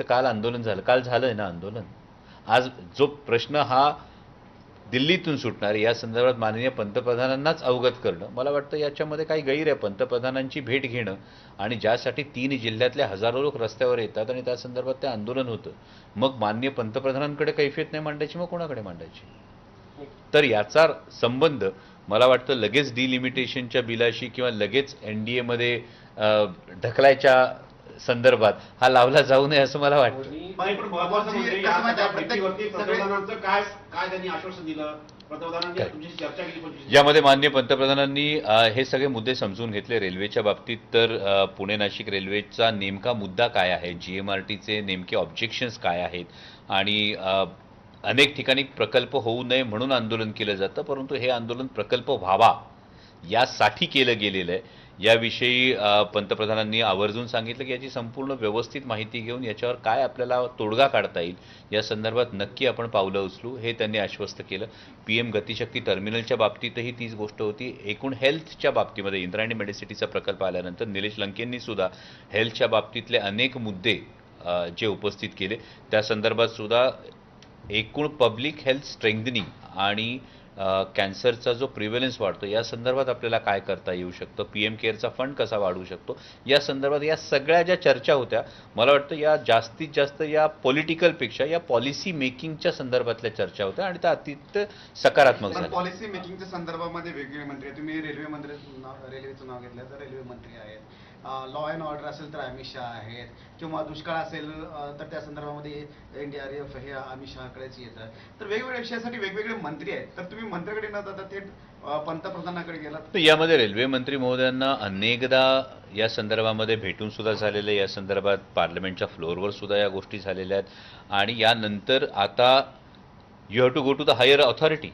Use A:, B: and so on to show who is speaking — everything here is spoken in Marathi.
A: काल आंदोलन झालं, काल झालंय ना आंदोलन. आज जो प्रश्न हा दिल्लीतून सुटणार या संदर्भात माननीय पंतप्रधानांनाच अवगत करणं, मला वाटतं याच्यामध्ये काही गैर आहे. पंतप्रधानांची भेट घेणं आणि ज्यासाठी 3 जिल्ह्यातले हजारो लोक रस्त्यावर येतात आणि त्या संदर्भात ते आंदोलन होतं, मग माननीय पंतप्रधानांकडे कैफियत नाही मांडायची, मग कोणाकडे मांडायची? तर याचा संबंध मला वाटतं लगेच डिलिमिटेशनच्या बिलाशी किंवा लगेच एनडीएमध्ये ढकलायच्या संदर्भात हा लावला जाऊ नये असं मला वाटतं.
B: पण महत्त्वाचं म्हणजे या सगळ्या भेटीवरती पंतप्रधानांचं काय काय त्यांनी आश्वासन दिलं? पंतप्रधानांनी तुमच्याशी चर्चा केली 25
A: यामध्ये माननीय पंतप्रधानांनी हे सगळे मुद्दे समजून घेतले. रेल्वेच्या बाबतीत तर पुणे नाशिक रेल्वेचा नेमका मुद्दा काय आहे, जीएमआरटीचे नेमके ऑब्जेक्शन्स काय आहेत आणि अनेक ठिकाणी प्रकल्प होऊ नये म्हणून आंदोलन केलं जातं, परंतु हे आंदोलन प्रकल्प व्हावा यासाठी केलं गेलेलं आहे याविषयी पंतप्रधानांनी आवर्जून सांगितलं की याची संपूर्ण व्यवस्थित माहिती घेऊन याच्यावर काय आपल्याला तोडगा काढता येईल या संदर्भात नक्की आपण पावलं उचलू हे त्यांनी आश्वस्त केलं. पीएम गतिशक्ती टर्मिनलच्या बाबतीतही तीच गोष्ट होती. एकूण हेल्थच्या बाबतीमध्ये इंद्रायणी मेडिसिटीचा प्रकल्प आल्यानंतर निलेश लंकेंनी सुद्धा हेल्थच्या बाबतीतले अनेक मुद्दे जे उपस्थित केले त्या संदर्भात सुद्धा एकूण पब्लिक हेल्थ स्ट्रेंथनिंग आणि कॅन्सरचा जो प्रिव्हेलन्स वाढतो या संदर्भात आपल्याला काय करता येऊ शकतं, पीएम केअरचा फंड कसा वाढवू शकतो या संदर्भात या सगळ्या ज्या चर्चा होत्या, मला वाटतं या जास्तीत जास्त या पॉलिटिकलपेक्षा या पॉलिसी मेकिंगच्या संदर्भातल्या चर्चा होत्या आणि त्या अतिशय सकारात्मक झाल्या.
C: पॉलिसी मेकिंगच्या संदर्भामध्ये वेगवेगळे मंत्री, तुम्ही रेल्वेचं नाव घेतलं तर रेल्वे मंत्री आहेत, लॉ अँड ऑर्डर असेल तर अमित शहा आहेत, किंवा दुष्काळ असेल तर त्या संदर्भामध्ये एनडीआरएफ हे अमित शहाकडेच येतं. तर वेगवेगळ्या विषयासाठी वेगवेगळे मंत्री आहेत, तर तुम्ही मंत्र्याकडे न जाता थेट पंतप्रधानाकडे गेलात.
A: यामध्ये रेल्वे मंत्री महोदयांना अनेकदा या संदर्भामध्ये भेटून सुद्धा झालेलं आहे. या संदर्भात पार्लमेंटच्या फ्लोअरवर सुद्धा या गोष्टी झालेल्या आहेत आणि यानंतर आता you have to go to the higher authority.